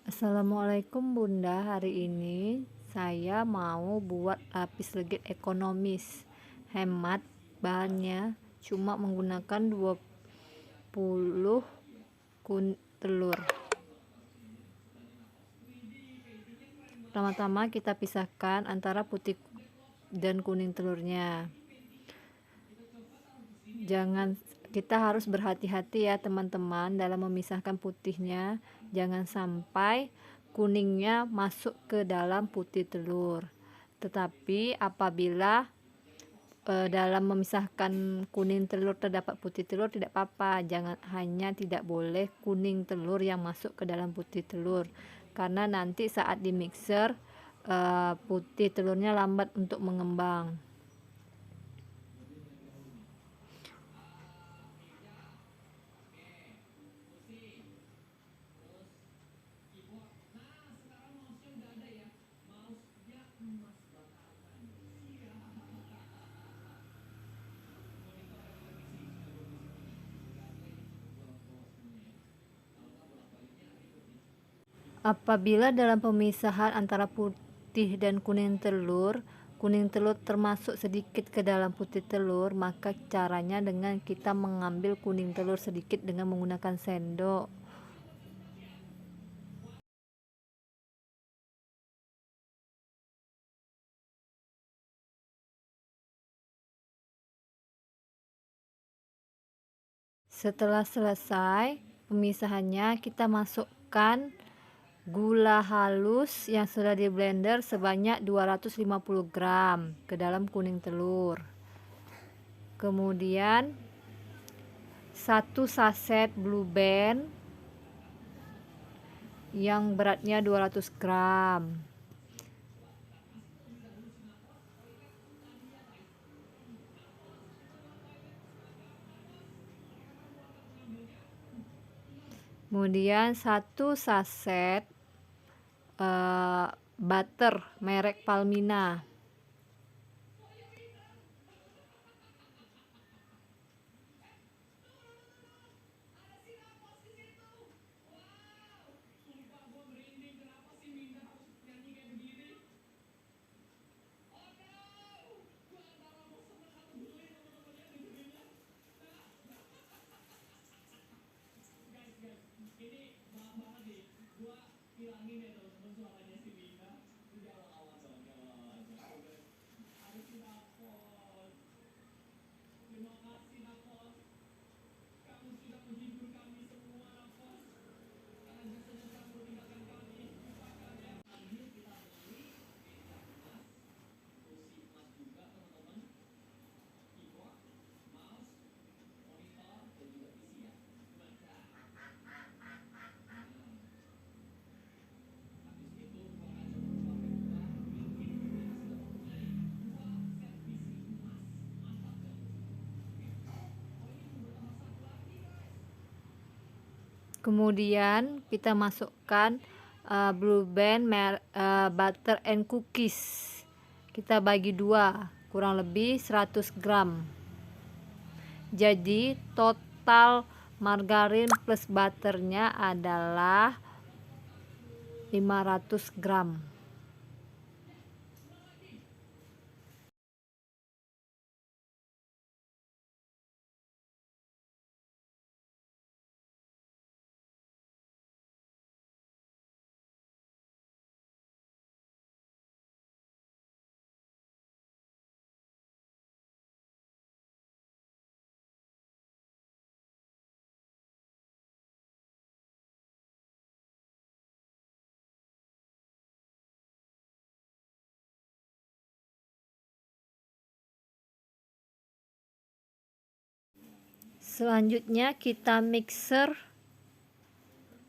Assalamualaikum Bunda, hari ini saya mau buat lapis legit ekonomis. Hemat bahannya, cuma menggunakan 20 telur. Pertama-tama kita pisahkan antara putih dan kuning telurnya. Kita harus berhati-hati ya teman-teman dalam memisahkan putihnya. Jangan sampai kuningnya masuk ke dalam putih telur. Tetapi apabila dalam memisahkan kuning telur terdapat putih telur, tidak apa-apa. Hanya tidak boleh kuning telur yang masuk ke dalam putih telur, karena nanti saat di mixer putih telurnya lambat untuk mengembang. Apabila dalam pemisahan antara putih dan kuning telur termasuk sedikit ke dalam putih telur, maka caranya dengan kita mengambil kuning telur sedikit dengan menggunakan sendok. Setelah selesai pemisahannya, kita masukkan gula halus yang sudah di blender sebanyak 250 gram ke dalam kuning telur. Kemudian 1 saset Blue Band yang beratnya 200 gram. Kemudian 1 saset butter merek Palmina. Kemudian kita masukkan Blue Band butter and cookies. Kita bagi dua, kurang lebih 100 gram. Jadi total margarin plus butternya adalah 500 gram. Selanjutnya kita mixer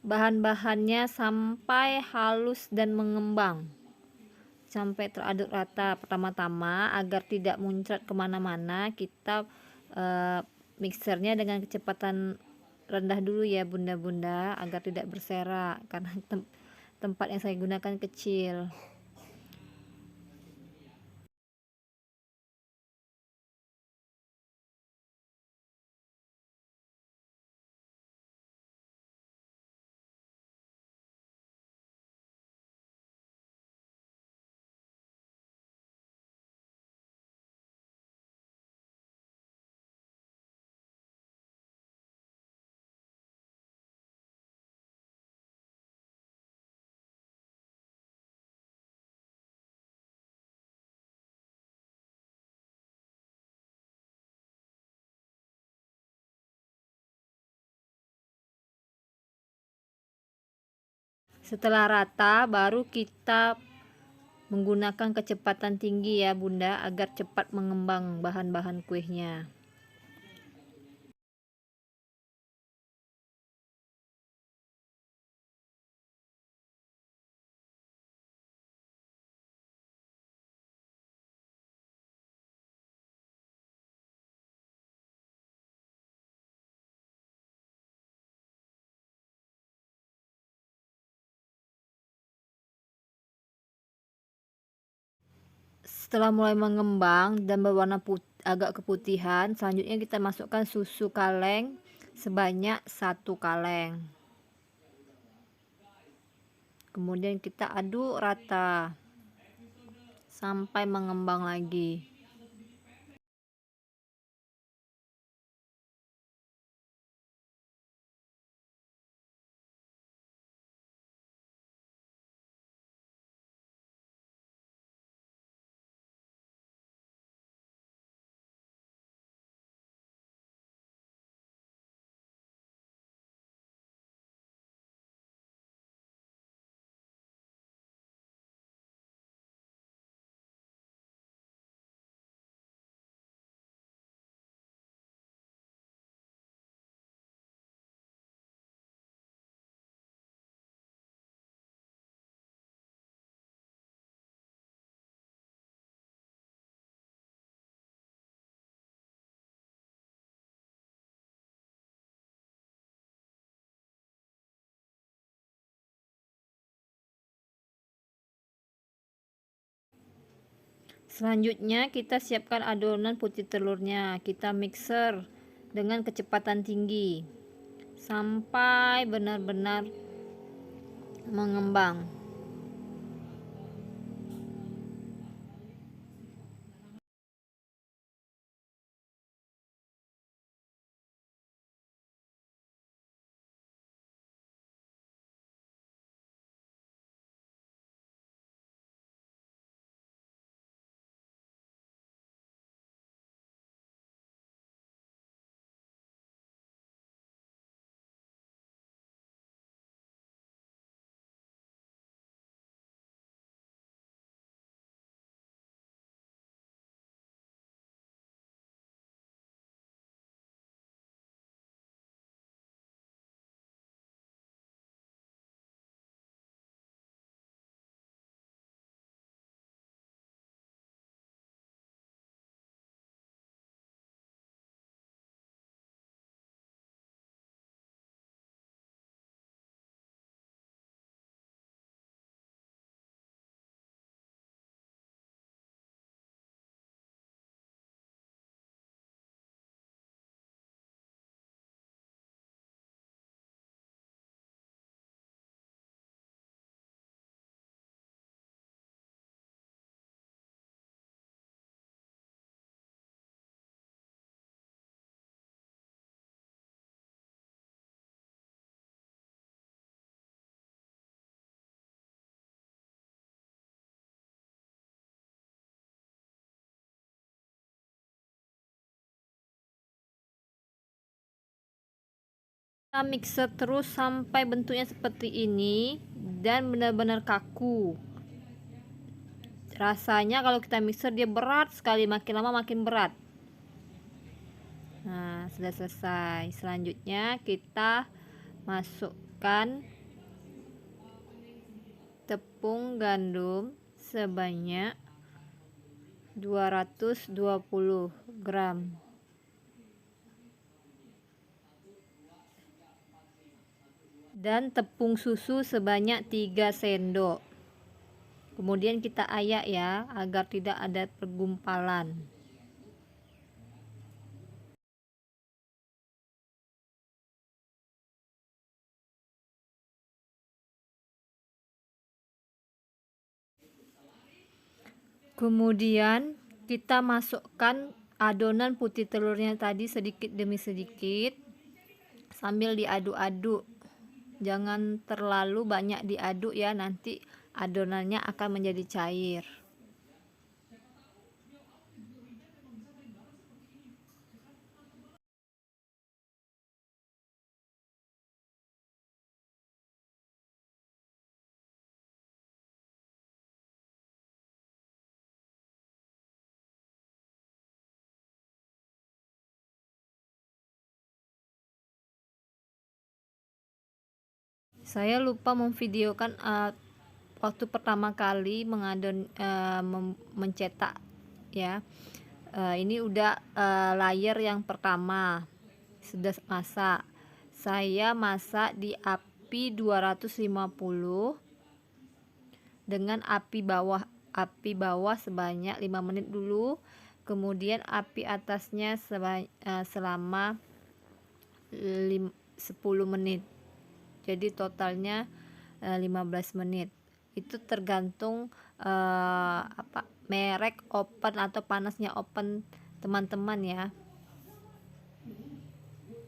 bahan-bahannya sampai halus dan mengembang, sampai teraduk rata. Pertama-tama agar tidak muncrat kemana-mana, kita mixernya dengan kecepatan rendah dulu ya bunda-bunda, agar tidak berserak, karena tempat yang saya gunakan kecil. Setelah rata baru kita menggunakan kecepatan tinggi ya Bunda, agar cepat mengembang bahan-bahan kuehnya. Setelah mulai mengembang dan berwarna agak keputihan, selanjutnya kita masukkan susu kaleng sebanyak 1 kaleng. Kemudian kita aduk rata sampai mengembang lagi. Selanjutnya kita siapkan adonan putih telurnya, kita mixer dengan kecepatan tinggi sampai benar-benar mengembang. Kita mixer terus sampai bentuknya seperti ini dan benar-benar kaku. Rasanya kalau kita mixer dia berat sekali, makin lama makin berat. Nah, sudah selesai. Selanjutnya kita masukkan tepung gandum sebanyak 220 gram. Dan tepung susu sebanyak 3 sendok. Kemudian kita ayak ya, agar tidak ada pergumpalan. Kemudian kita masukkan adonan putih telurnya tadi sedikit demi sedikit sambil diaduk-aduk. Jangan terlalu banyak diaduk ya, nanti adonannya akan menjadi cair. Saya lupa memvideokan waktu pertama kali mencetak ya. Ini udah layer yang pertama sudah masak. Saya masak di api 250 dengan api bawah sebanyak 5 menit dulu, kemudian api atasnya selama 10 menit, jadi totalnya 15 menit. Itu tergantung merek oven atau panasnya oven teman-teman ya.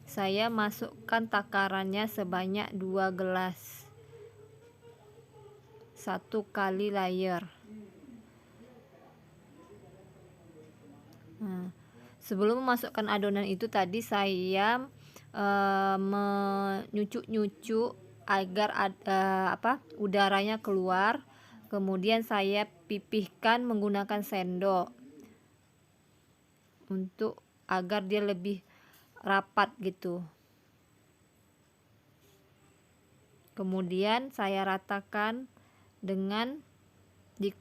Saya masukkan takarannya sebanyak 2 gelas, 1 kali layer. Sebelum memasukkan adonan itu tadi saya menyucuk-nyucuk agar udaranya keluar, kemudian saya pipihkan menggunakan sendok untuk agar dia lebih rapat gitu. Kemudian saya ratakan dengan di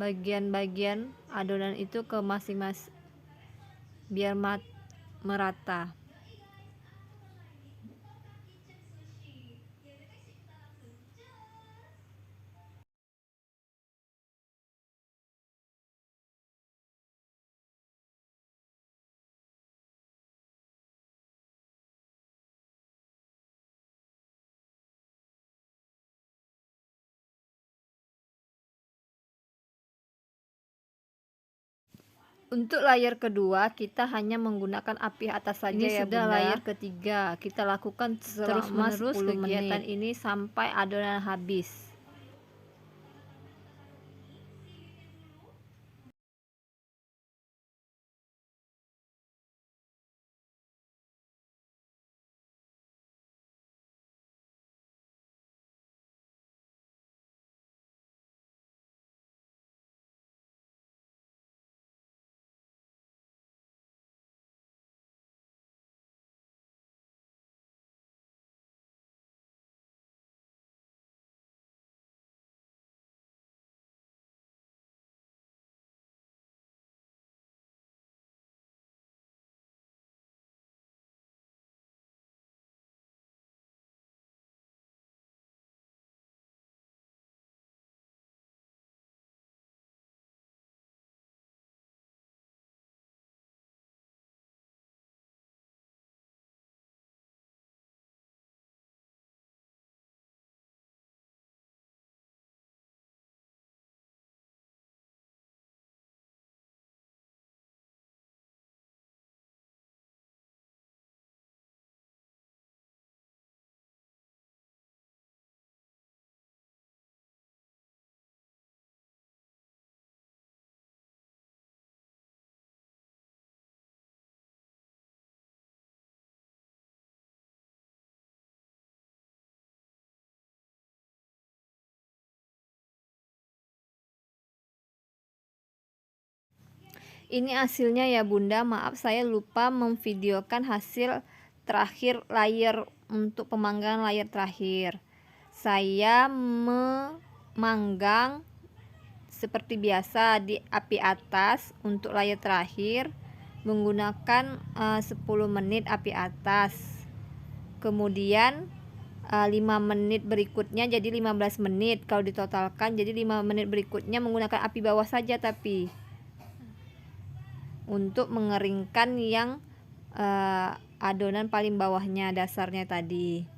bagian-bagian adonan itu ke masing-masing biar merata. Untuk layer kedua kita hanya menggunakan api atas saja. Ini ya sudah Bunda. Layer ketiga kita lakukan terus-menerus kegiatan ini sampai adonan habis. Ini hasilnya ya Bunda, maaf saya lupa memvideokan hasil terakhir layer untuk pemanggangan layer terakhir. Saya memanggang seperti biasa di api atas untuk layer terakhir menggunakan 10 menit api atas. Kemudian 5 menit berikutnya jadi 15 menit kalau ditotalkan, jadi 5 menit berikutnya menggunakan api bawah saja tapi untuk mengeringkan yang adonan paling bawahnya dasarnya tadi.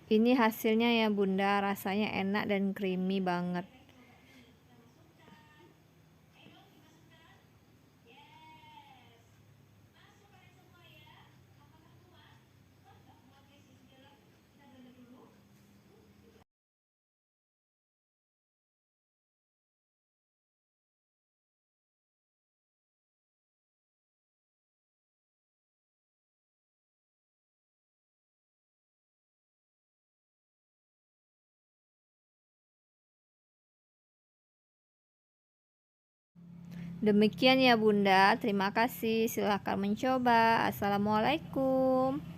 Ini hasilnya ya Bunda, rasanya enak dan creamy banget. Demikian ya Bunda, terima kasih. Silahkan mencoba. Assalamualaikum.